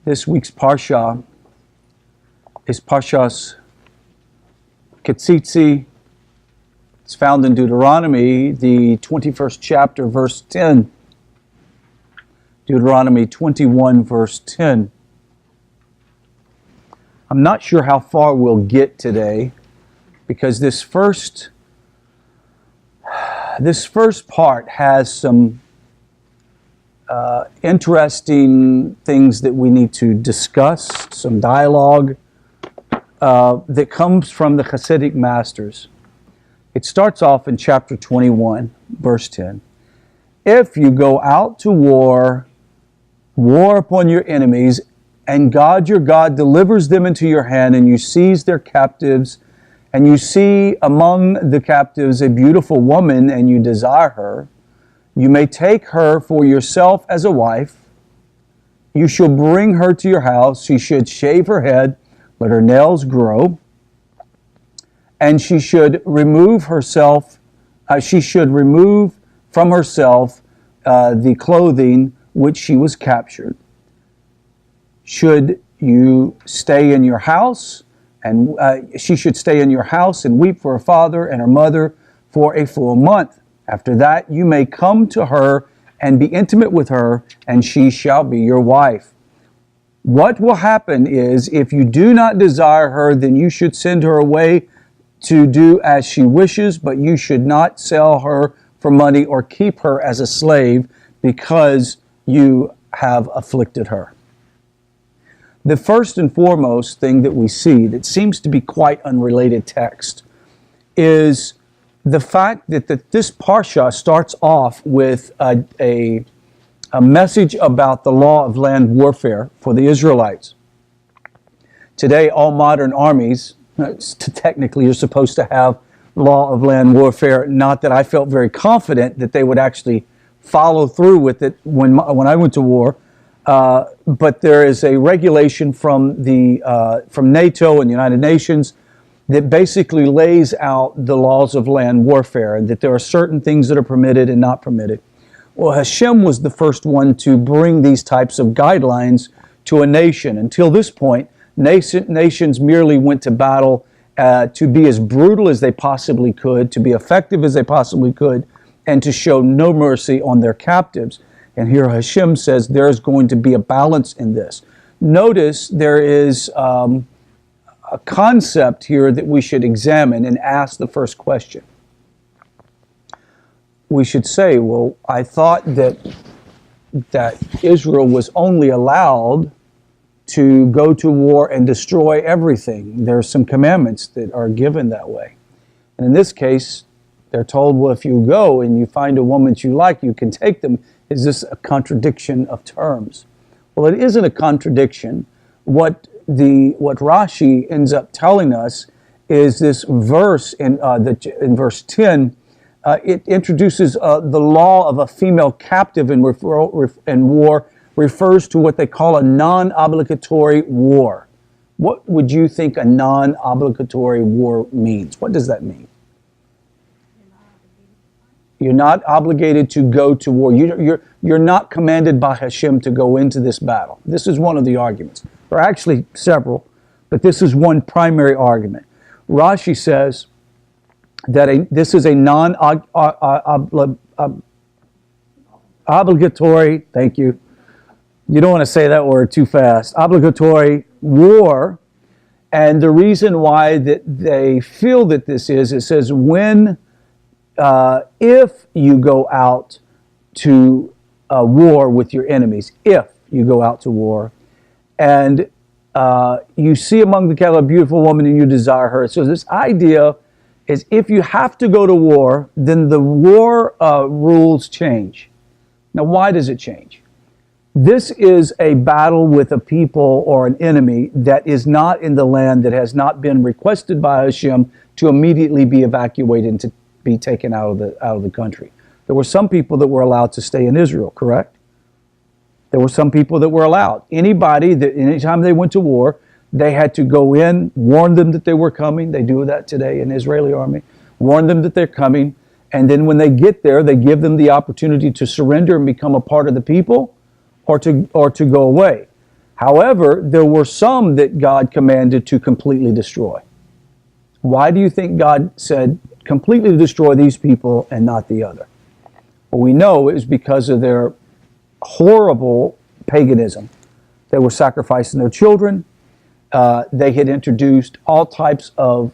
This week's Parsha is Parshas Teitzei. It's found in Deuteronomy, the 21st chapter, verse 10. Deuteronomy 21, verse 10. I'm not sure how far we'll get today, because this first part has some interesting things that we need to discuss, some dialogue that comes from the Hasidic masters. It starts off in chapter 21, verse 10. If you go out to war upon your enemies, and God your God delivers them into your hand, and you seize their captives, and you see among the captives a beautiful woman, and you desire her, you may take her for yourself as a wife. You shall bring her to your house. She should shave her head, let her nails grow, and she should remove from herself the clothing which she was captured. Should you stay in your house, and she should stay in your house and weep for her father and her mother for a full month. After that, you may come to her and be intimate with her, and she shall be your wife. What will happen is, if you do not desire her, then you should send her away to do as she wishes, but you should not sell her for money or keep her as a slave, because you have afflicted her. The first and foremost thing that we see that seems to be quite unrelated text is the fact that this Parsha starts off with a message about the law of land warfare for the Israelites. Today, all modern armies, technically, you're supposed to have law of land warfare. Not that I felt very confident that they would actually follow through with it when I went to war. But there is a regulation from NATO and the United Nations that basically lays out the laws of land warfare, and that there are certain things that are permitted and not permitted. Well, Hashem was the first one to bring these types of guidelines to a nation. Until this point, nations merely went to battle to be as brutal as they possibly could, to be effective as they possibly could, and to show no mercy on their captives. And here Hashem says there is going to be a balance in this. Notice there is a concept here that we should examine and ask the first question. We should say, well, I thought that Israel was only allowed to go to war and destroy everything. There are some commandments that are given that way. And in this case, they're told, well, if you go and you find a woman that you like, you can take them. Is this a contradiction of terms? Well, it isn't a contradiction. What Rashi ends up telling us is this verse in verse 10. It introduces the law of a female captive in war, refers to what they call a non-obligatory war. What would you think a non-obligatory war means? What does that mean? You're not obligated to go to war. You're not commanded by Hashem to go into this battle. This is one of the arguments. There are actually several, but this is one primary argument. Rashi says that this is a non-obligatory, thank you. You don't want to say that word too fast. Obligatory war. And the reason why that they feel that this is, it says if you go out to war with your enemies, if you go out to war, and you see among the cattle a beautiful woman and you desire her. So this idea is, if you have to go to war, then the war rules change. Now, why does it change? This is a battle with a people or an enemy that is not in the land, that has not been requested by Hashem to immediately be evacuated and to be taken out of the country. There were some people that were allowed to stay in Israel, correct? There were some people that were allowed. Anybody that, anytime they went to war, they had to go in, warn them that they were coming. They do that today in the Israeli army. Warn them that they're coming. And then when they get there, they give them the opportunity to surrender and become a part of the people, or to go away. However, there were some that God commanded to completely destroy. Why do you think God said completely destroy these people and not the other? Well, we know it was because of their horrible paganism. They were sacrificing their children. They had introduced all types of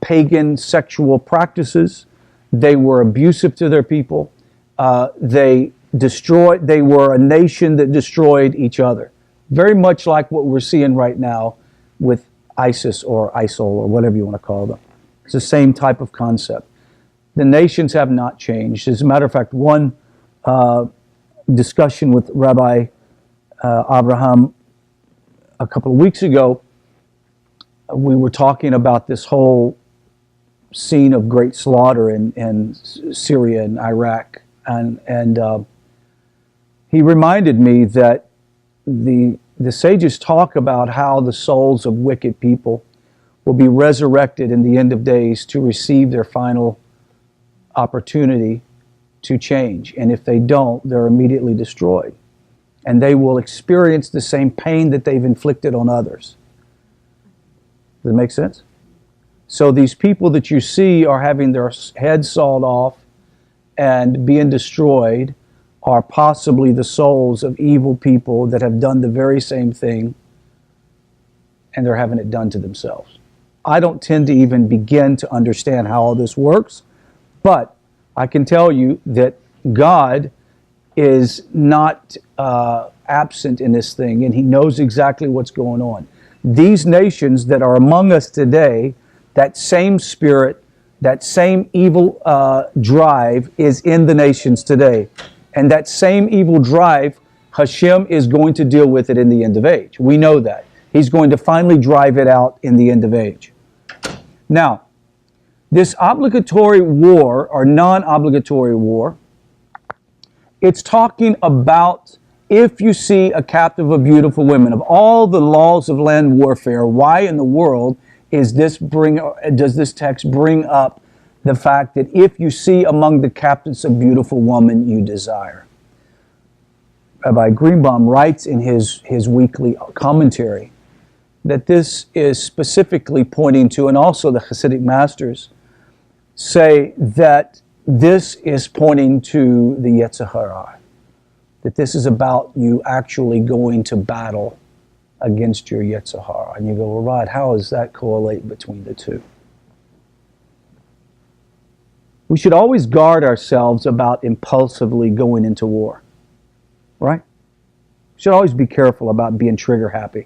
pagan sexual practices. They were abusive to their people. They were a nation that destroyed each other. Very much like what we're seeing right now with ISIS or ISIL or whatever you want to call them. It's the same type of concept. The nations have not changed. As a matter of fact, one discussion with Rabbi Abraham a couple of weeks ago, we were talking about this whole scene of great slaughter in Syria and Iraq. And he reminded me that the sages talk about how the souls of wicked people will be resurrected in the end of days to receive their final opportunity to change. And if they don't, they're immediately destroyed. And they will experience the same pain that they've inflicted on others. Does that make sense? So these people that you see are having their heads sawed off and being destroyed are possibly the souls of evil people that have done the very same thing, and they're having it done to themselves. I don't tend to even begin to understand how all this works, but I can tell you that God is not absent in this thing, and He knows exactly what's going on. These nations that are among us today, that same spirit, that same evil drive is in the nations today. And that same evil drive, Hashem is going to deal with it in the end of age. We know that. He's going to finally drive it out in the end of age. Now, this obligatory war or non-obligatory war, it's talking about if you see a captive of beautiful women. Of all the laws of land warfare, why in the world does this text bring up the fact that if you see among the captives a beautiful woman you desire? Rabbi Greenbaum writes in his weekly commentary that this is specifically pointing to, and also the Hasidic masters say that this is pointing to the Yetzer Hara, that this is about you actually going to battle against your Yetzer Hara. And you go, well, Rod, how does that correlate between the two? We should always guard ourselves about impulsively going into war, right? We should always be careful about being trigger happy.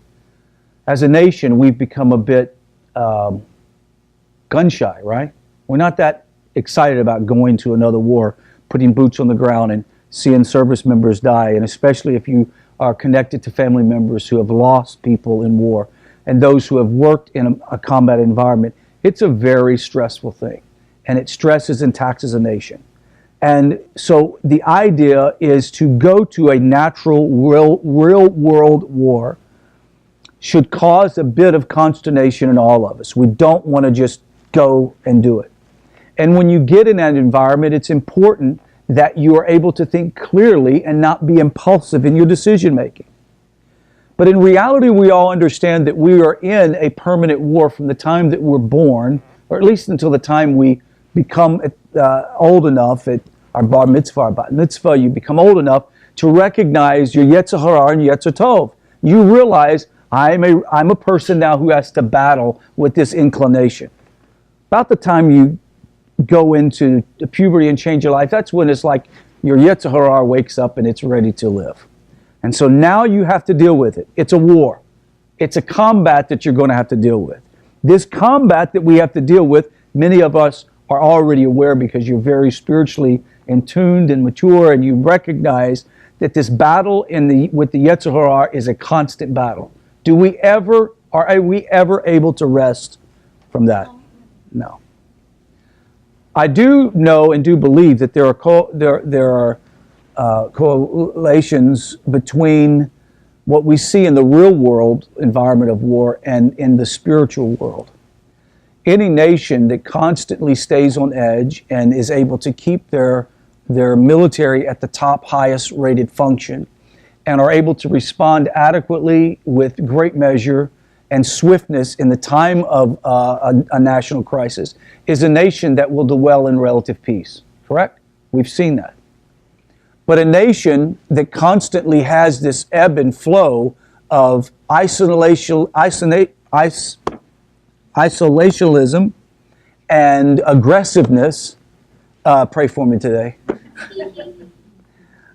As a nation, we've become a bit gun shy, right? We're not that excited about going to another war, putting boots on the ground and seeing service members die, and especially if you are connected to family members who have lost people in war and those who have worked in a combat environment. It's a very stressful thing. And it stresses and taxes a nation. And so the idea is to go to a natural, real world war should cause a bit of consternation in all of us. We don't want to just go and do it. And when you get in that environment, it's important that you are able to think clearly and not be impulsive in your decision making. But in reality, we all understand that we are in a permanent war from the time that we're born, or at least until the time we become old enough at our bar mitzvah, our bat mitzvah, you become old enough to recognize your Yetzer Hara and Yetzer Tov. You realize I'm a person now who has to battle with this inclination. About the time you go into the puberty and change your life, that's when it's like your Yetzer Hara wakes up and it's ready to live. And so now you have to deal with it. It's a war. It's a combat that you're going to have to deal with. This combat that we have to deal with, many of us are already aware because you're very spiritually in tuned and mature, and you recognize that this battle with the Yetzer Hara is a constant battle. Are we ever able to rest from that? No. I do know and do believe that there are correlations between what we see in the real world environment of war and in the spiritual world. Any nation that constantly stays on edge and is able to keep their military at the top highest rated function and are able to respond adequately with great measure and swiftness in the time of a national crisis is a nation that will dwell in relative peace. Correct? We've seen that. But a nation that constantly has this ebb and flow of isolationism and aggressiveness, pray for me today.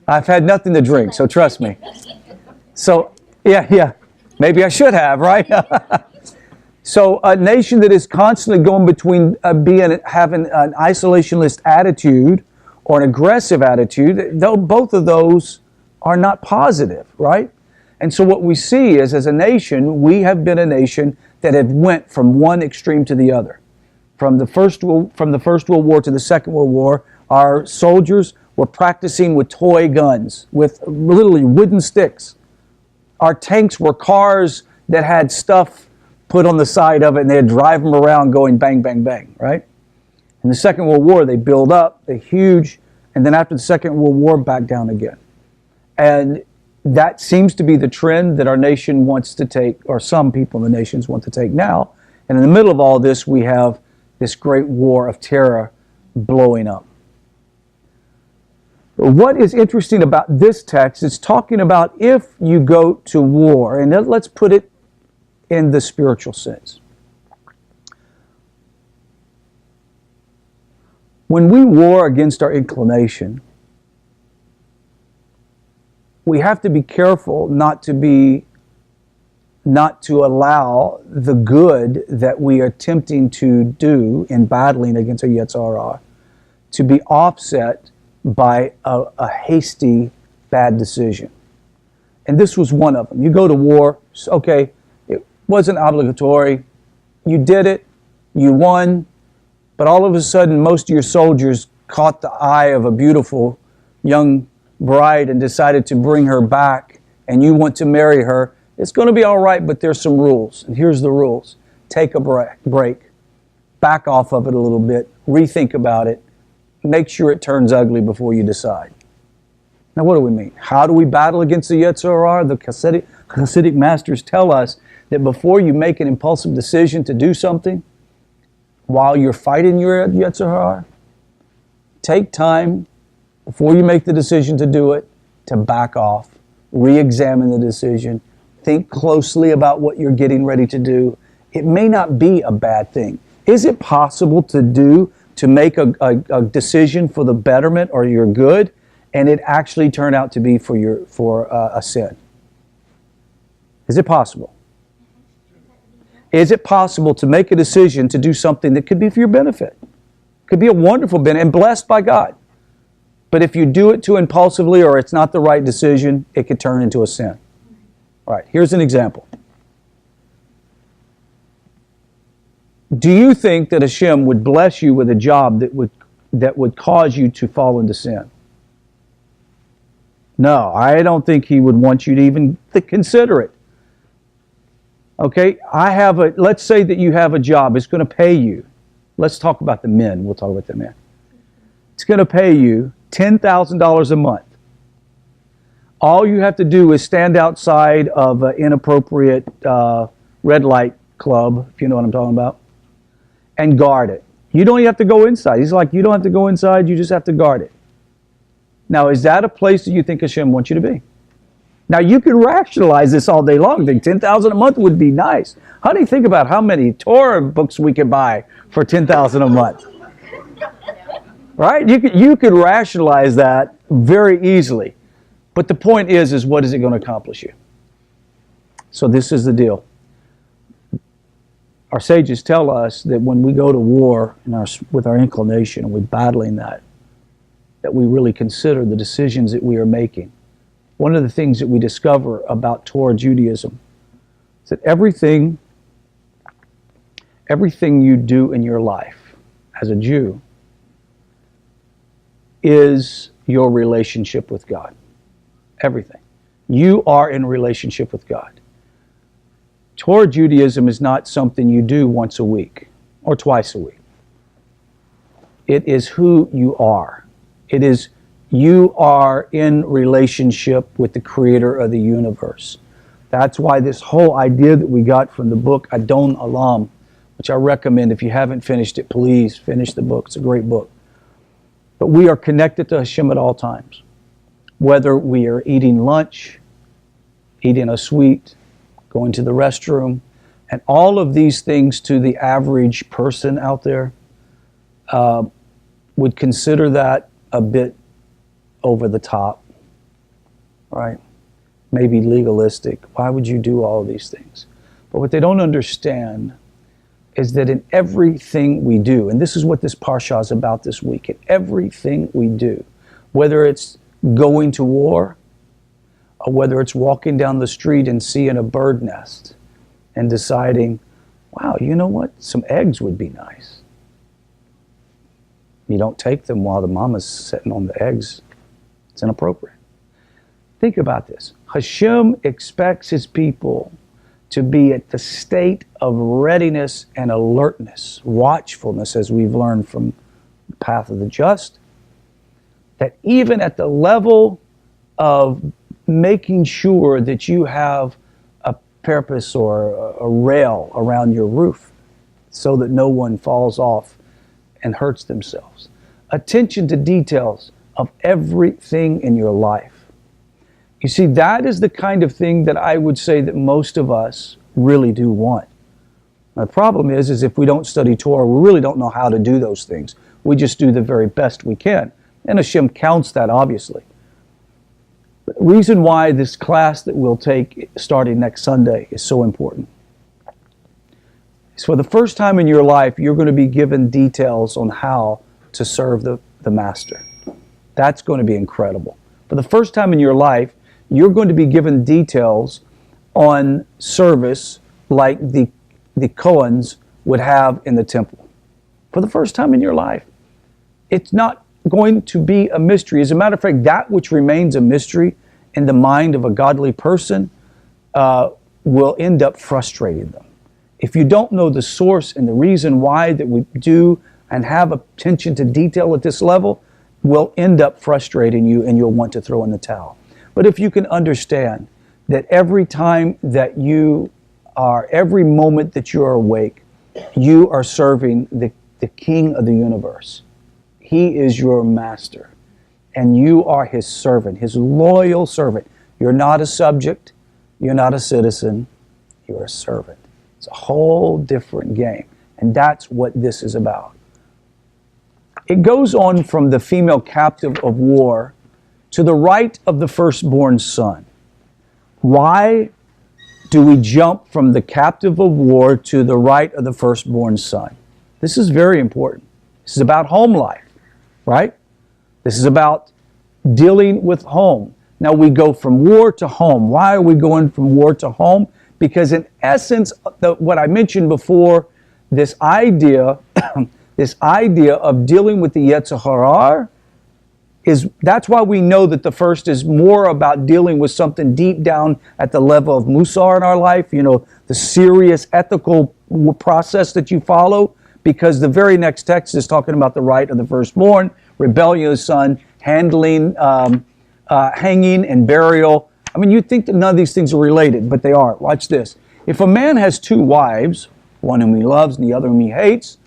I've had nothing to drink, so trust me. So, yeah, maybe I should have, right? So a nation that is constantly going between having an isolationist attitude or an aggressive attitude, though both of those are not positive, right? And so what we see is, as a nation, we have been a nation that have went from one extreme to the other. From the First World War to the Second World War, our soldiers were practicing with toy guns, with literally wooden sticks. Our tanks were cars that had stuff put on the side of it, and they'd drive them around going bang, bang, bang, right? In the Second World War, they build up, they're huge, and then after the Second World War, back down again. And that seems to be the trend that our nation wants to take, or some people in the nations want to take now. And in the middle of all this, we have this great war of terror blowing up. What is interesting about this text is talking about if you go to war, and let's put it in the spiritual sense. When we war against our inclination, we have to be careful not to allow the good that we are attempting to do in battling against a Yetzer Hara to be offset by a hasty, bad decision. And this was one of them. You go to war, okay, it wasn't obligatory, you did it, you won, but all of a sudden most of your soldiers caught the eye of a beautiful young bride and decided to bring her back, and you want to marry her. It's going to be all right, but there's some rules, and here's the rules. Take a break, back off of it a little bit, rethink about it, make sure it turns ugly before you decide. Now, what do we mean? How do we battle against the Yetzer Hara? The Hasidic masters tell us that before you make an impulsive decision to do something, while you're fighting your Yetzer Hara, take time before you make the decision to do it, to back off, re-examine the decision, think closely about what you're getting ready to do. It may not be a bad thing. Is it possible to make a decision for the betterment or your good, and it actually turn out to be for a sin? Is it possible? Is it possible to make a decision to do something that could be for your benefit? Could be a wonderful benefit and blessed by God. But if you do it too impulsively or it's not the right decision, it could turn into a sin. All right, here's an example. Do you think that Hashem would bless you with a job that would cause you to fall into sin? No, I don't think He would want you to even consider it. Okay, let's say that you have a job. It's going to pay you. Let's talk about the men. We'll talk about the men. It's going to pay you $10,000 a month. All you have to do is stand outside of an inappropriate red light club, if you know what I'm talking about, and guard it. You don't even have to go inside. He's like, you don't have to go inside, you just have to guard it. Now, is that a place that you think Hashem wants you to be? Now, you can rationalize this all day long. Think $10,000 a month would be nice. Honey, think about how many Torah books we could buy for $10,000 a month. Right? You could rationalize that very easily. But the point is what is it going to accomplish you? So this is the deal. Our sages tell us that when we go to war with our inclination and we're battling that we really consider the decisions that we are making. One of the things that we discover about Torah Judaism is that everything you do in your life as a Jew is your relationship with God. Everything. You are in relationship with God. Torah Judaism is not something you do once a week or twice a week. It is who you are. It is You are in relationship with the creator of the universe. That's why this whole idea that we got from the book Adon Olam, which I recommend, if you haven't finished it, please finish the book. It's a great book. But we are connected to Hashem at all times. Whether we are eating lunch, eating a sweet, going to the restroom, and all of these things to the average person out there would consider that a bit over the top, right? Maybe legalistic. Why would you do all of these things? But what they don't understand is that in everything we do, and this is what this parsha is about this week, in everything we do, whether it's going to war, or whether it's walking down the street and seeing a bird nest and deciding, wow, you know what? Some eggs would be nice. You don't take them while the mama's sitting on the eggs. It's inappropriate. Think about this. Hashem expects his people to be at the state of readiness and alertness, watchfulness, as we've learned from the path of the just, that even at the level of making sure that you have a purpose or a rail around your roof so that no one falls off and hurts themselves. Attention to details of everything in your life. You see, that is the kind of thing that I would say that most of us really do want. The problem is if we don't study Torah, we really don't know how to do those things. We just do the very best we can. And Hashem counts that, obviously. But the reason why this class that we'll take starting next Sunday is so important is for the first time in your life, you're going to be given details on how to serve the Master. That's going to be incredible. For the first time in your life, you're going to be given details on service like the Kohans would have in the temple. For the first time in your life. It's not going to be a mystery. As a matter of fact, that which remains a mystery in the mind of a godly person will end up frustrating them. If you don't know the source and the reason why that we do and have attention to detail at this level, will end up frustrating you and you'll want to throw in the towel. But if you can understand that every time that you are, every moment that you are awake, you are serving the King of the universe. He is your master, and you are his servant, his loyal servant. You're not a subject, you're not a citizen, you're a servant. It's a whole different game, and that's what this is about. It goes on from the female captive of war to the right of the firstborn son. Why do we jump from the captive of war to the right of the firstborn son? This is very important. This is about home life, right? This is about dealing with home. Now we go from war to home. Why are we going from war to home? Because in essence, what I mentioned before, this idea of dealing with the Yetzer Hara, that's why we know that the first is more about dealing with something deep down at the level of Musar in our life, the serious ethical process that you follow, because the very next text is talking about the right of the firstborn, rebellion of the son, handling, hanging and burial. I mean, you'd think that none of these things are related, but they are. Watch this. If a man has two wives, one whom he loves and the other whom he hates,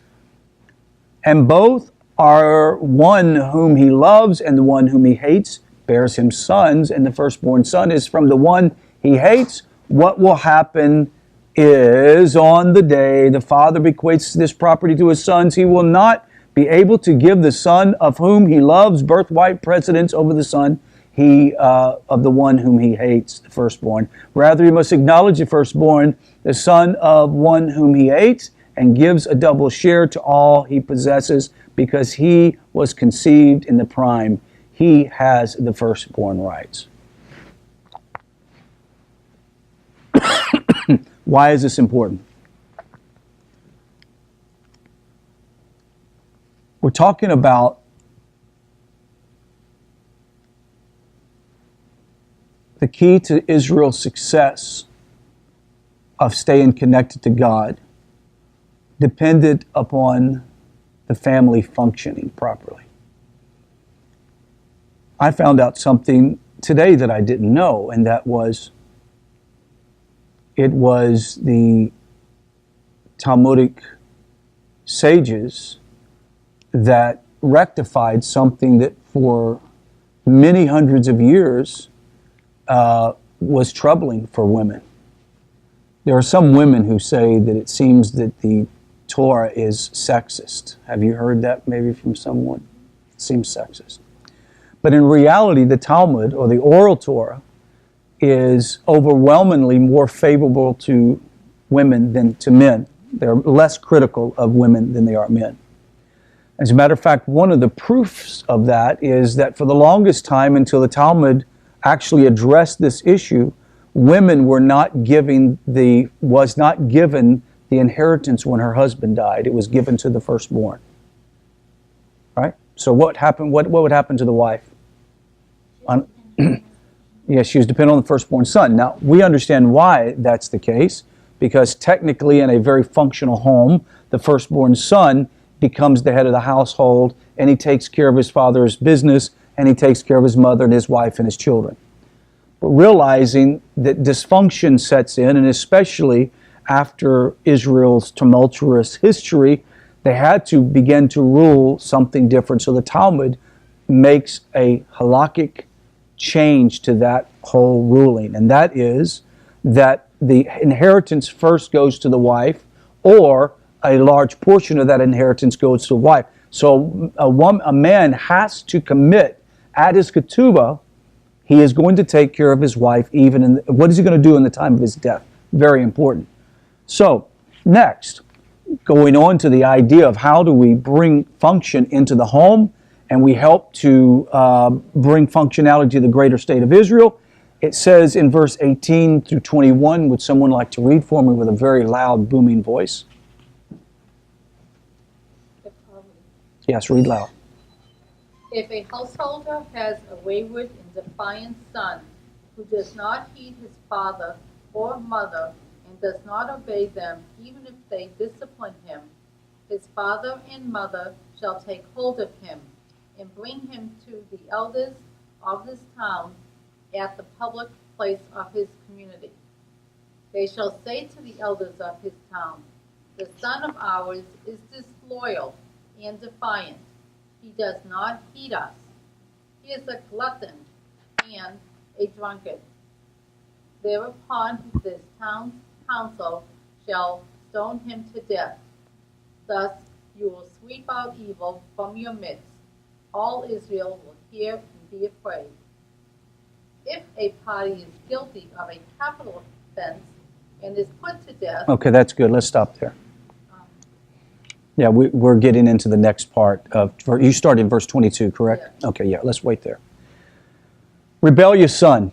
and both are one whom he loves and the one whom he hates, bears him sons, and the firstborn son is from the one he hates, what will happen is on the day the father bequeaths this property to his sons, he will not be able to give the son of whom he loves birthright precedence over the son of the one whom he hates, the firstborn. Rather, he must acknowledge the firstborn, the son of one whom he hates, and gives a double share to all he possesses, because he was conceived in the prime. He has the firstborn rights. Why is this important? We're talking about the key to Israel's success of staying connected to God depended upon the family functioning properly. I found out something today that I didn't know, and that was it was the Talmudic sages that rectified something that for many hundreds of years was troubling for women. There are some women who say that it seems that the Torah is sexist. Have you heard that maybe from someone? It seems sexist. But in reality, the Talmud, or the oral Torah, is overwhelmingly more favorable to women than to men. They're less critical of women than they are men. As a matter of fact, one of the proofs of that is that for the longest time, until the Talmud actually addressed this issue, women was not given the inheritance when her husband died. It was given to the firstborn. Right? So what happened? What would happen to the wife? Yeah, she was dependent on the firstborn son. Now, we understand why that's the case, because technically in a very functional home, the firstborn son becomes the head of the household, and he takes care of his father's business, and he takes care of his mother and his wife and his children. But realizing that dysfunction sets in, and especially after Israel's tumultuous history, they had to begin to rule something different. So the Talmud makes a halakhic change to that whole ruling, and that is that the inheritance first goes to the wife, or a large portion of that inheritance goes to the wife. So a man has to commit at his ketubah, he is going to take care of his wife even in, what is he going to do in the time of his death? Very important. So next, going on to the idea of how do we bring function into the home, and we help to bring functionality to the greater state of Israel. It says in verse 18 through 21, would someone like to read for me with a very loud, booming voice? Yes, read loud. If a householder has a wayward and defiant son who does not heed his father or mother and does not obey them, even if they discipline him, his father and mother shall take hold of him and bring him to the elders of this town at the public place of his community. They shall say to the elders of his town, the son of ours is disloyal and defiant. He does not heed us. He is a glutton and a drunkard. Thereupon this town's council shall stone him to death. Thus you will sweep out evil from your midst. All Israel will hear and be afraid. If a party is guilty of a capital offense and is put to death... Okay, that's good. Let's stop there. Yeah, we're getting into the next part of... You started in verse 22, correct? Yeah. Okay, yeah, let's wait there. Rebellious son.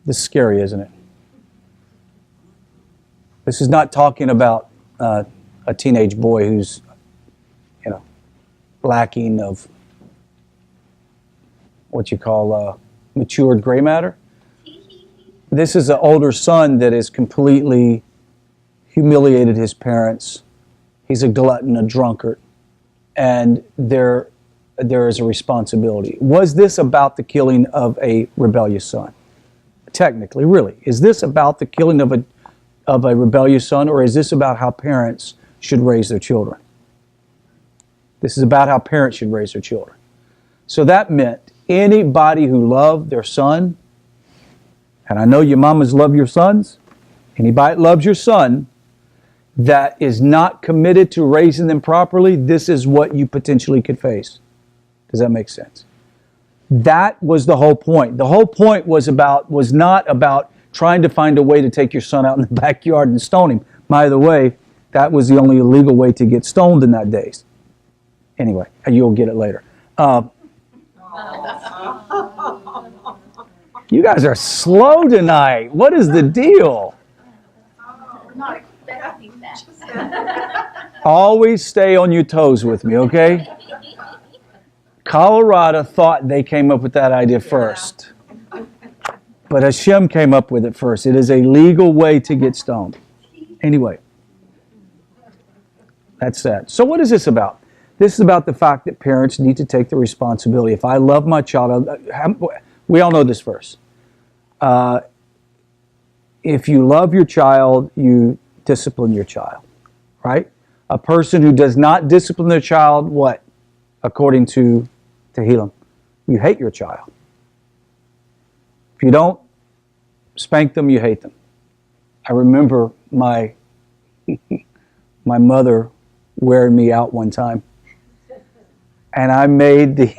This is scary, isn't it? This is not talking about a teenage boy who's, lacking of what you call matured gray matter. This is an older son that has completely humiliated his parents. He's a glutton, a drunkard, and there is a responsibility. Was this about the killing of a rebellious son? Technically, really. Is this about the killing of a rebellious son, or is this about how parents should raise their children? This is about how parents should raise their children. So that meant anybody who loved their son, and I know your mamas love your sons, anybody that loves your son that is not committed to raising them properly, this is what you potentially could face. Does that make sense? That was the whole point. The whole point was not about trying to find a way to take your son out in the backyard and stone him. By the way, that was the only legal way to get stoned in that days. Anyway, you'll get it later. You guys are slow tonight. What is the deal? Not expecting that. Always stay on your toes with me, okay? Colorado thought they came up with that idea first. But Hashem came up with it first. It is a legal way to get stoned. Anyway, that's that. So what is this about? This is about the fact that parents need to take the responsibility. If I love my child, we all know this verse. If you love your child, you discipline your child, right? A person who does not discipline their child, what? According to Tehillim, you hate your child. If you don't spank them, you hate them. I remember my mother wearing me out one time. And I made the,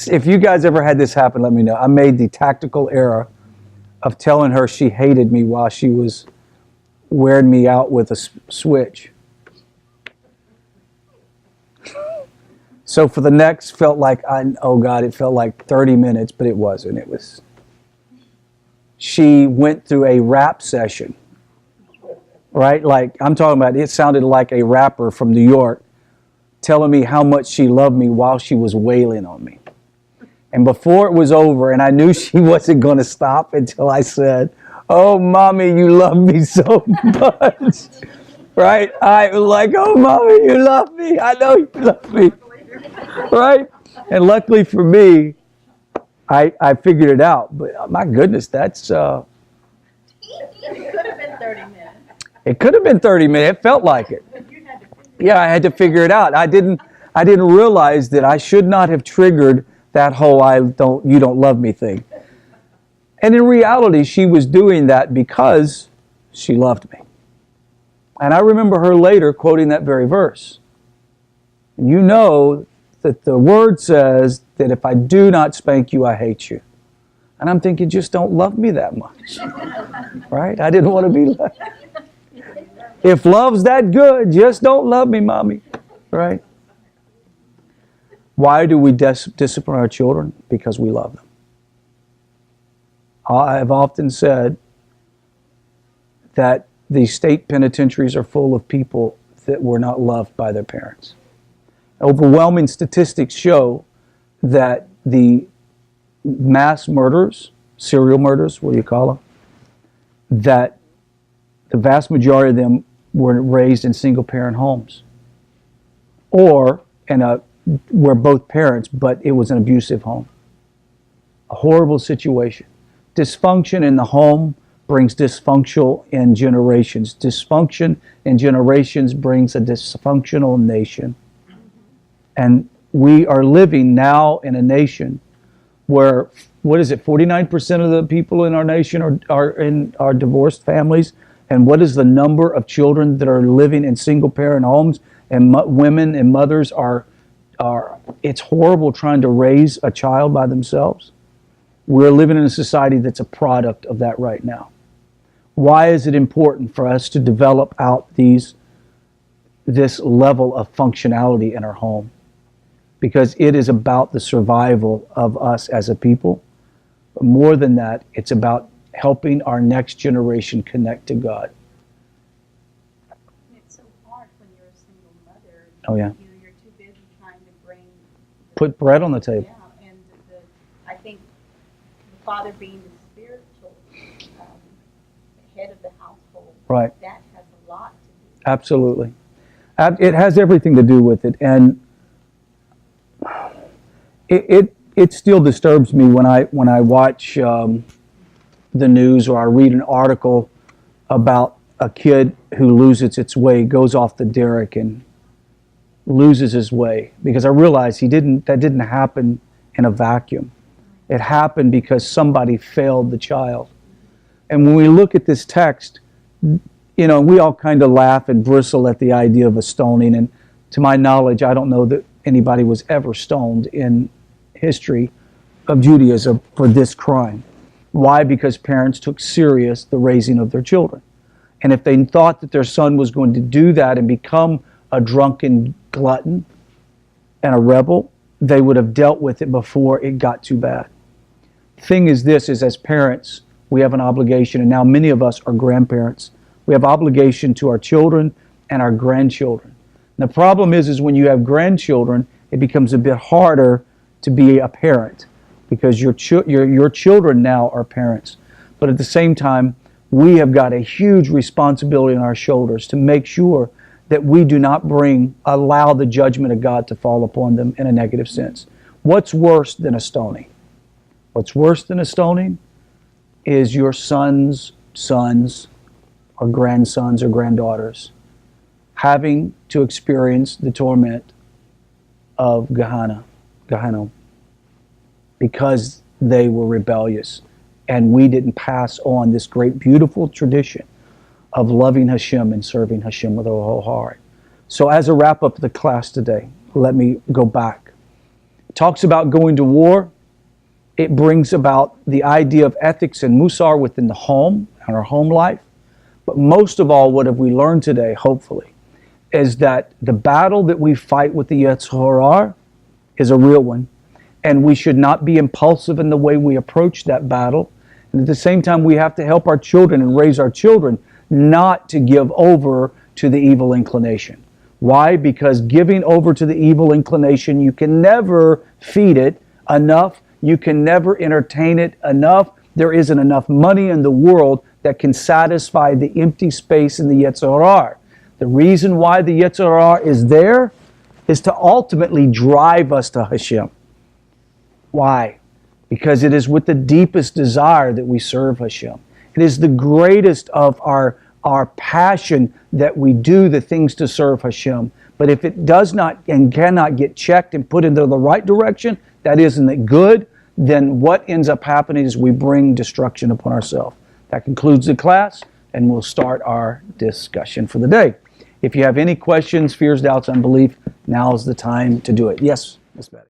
if you guys ever had this happen, let me know. I made the tactical error of telling her she hated me while she was wearing me out with a switch. So for the next, it felt like 30 minutes, but it wasn't. She went through a rap session, right? Like, I'm talking about, it sounded like a rapper from New York telling me how much she loved me while she was wailing on me. And before it was over, and I knew she wasn't going to stop until I said, "Oh, Mommy, you love me so much." Right? I was like, "Oh, Mommy, you love me. I know you love me." Right? And luckily for me, I figured it out. But my goodness, that's... It could have been 30 minutes. It could have been 30 minutes. It felt like it. Yeah, I had to figure it out. I didn't realize that I should not have triggered that whole you don't love me thing. And in reality, she was doing that because she loved me. And I remember her later quoting that very verse. You know that the word says that if I do not spank you, I hate you. And I'm thinking, just don't love me that much. Right? I didn't want to be loved. If love's that good, just don't love me, Mommy. Right? Why do we discipline our children? Because we love them. I have often said that the state penitentiaries are full of people that were not loved by their parents. Overwhelming statistics show that the mass murders, serial murders, what do you call them, that the vast majority of them were raised in single-parent homes, or were both parents, but it was an abusive home. A horrible situation. Dysfunction in the home brings dysfunction in generations. Dysfunction in generations brings a dysfunctional nation. And we are living now in a nation where, 49% of the people in our nation are divorced families. And what is the number of children that are living in single-parent homes? And women and mothers are, it's horrible trying to raise a child by themselves. We're living in a society that's a product of that right now. Why is it important for us to develop out this level of functionality in our home? Because it is about the survival of us as a people. But more than that, it's about helping our next generation connect to God. It's so hard when you're a single mother. Oh, yeah. You're too busy trying to put bread on the table. Yeah, and I think the father being the spiritual head of the household, Right. that has a lot to do. Absolutely. It has everything to do with it. And it still disturbs me when I watch the news, or I read an article about a kid who loses its way, goes off the derrick and loses his way. Because I realize that didn't happen in a vacuum. It happened because somebody failed the child. And when we look at this text, we all kind of laugh and bristle at the idea of a stoning. And to my knowledge, I don't know that anybody was ever stoned in history of Judaism for this crime. Why? Because parents took serious the raising of their children. And if they thought that their son was going to do that and become a drunken glutton and a rebel, they would have dealt with it before it got too bad. Thing is this, is as parents, we have an obligation, and now many of us are grandparents. We have obligation to our children and our grandchildren. And the problem is when you have grandchildren, it becomes a bit harder to be a parent, because your children now are parents. But at the same time, we have got a huge responsibility on our shoulders to make sure that we do not allow the judgment of God to fall upon them in a negative sense. What's worse than a stoning? What's worse than a stoning is your sons or grandsons or granddaughters having to experience the torment of Gehenna, because they were rebellious and we didn't pass on this great, beautiful tradition of loving Hashem and serving Hashem with our whole heart. So as a wrap-up of the class today, let me go back. It talks about going to war. It brings about the idea of ethics and musar within the home and our home life. But most of all, what have we learned today, hopefully, is that the battle that we fight with the Yetzer Hara is a real one. And we should not be impulsive in the way we approach that battle. And at the same time, we have to help our children and raise our children not to give over to the evil inclination. Why? Because giving over to the evil inclination, you can never feed it enough. You can never entertain it enough. There isn't enough money in the world that can satisfy the empty space in the Yetzer Hara. The reason why the Yetzer Hara is there is to ultimately drive us to Hashem. Why? Because it is with the deepest desire that we serve Hashem. It is the greatest of our passion that we do the things to serve Hashem. But if it does not and cannot get checked and put into the right direction, that isn't it good, then what ends up happening is we bring destruction upon ourselves. That concludes the class, and we'll start our discussion for the day. If you have any questions, fears, doubts, unbelief, now is the time to do it. Yes, Ms. Betty.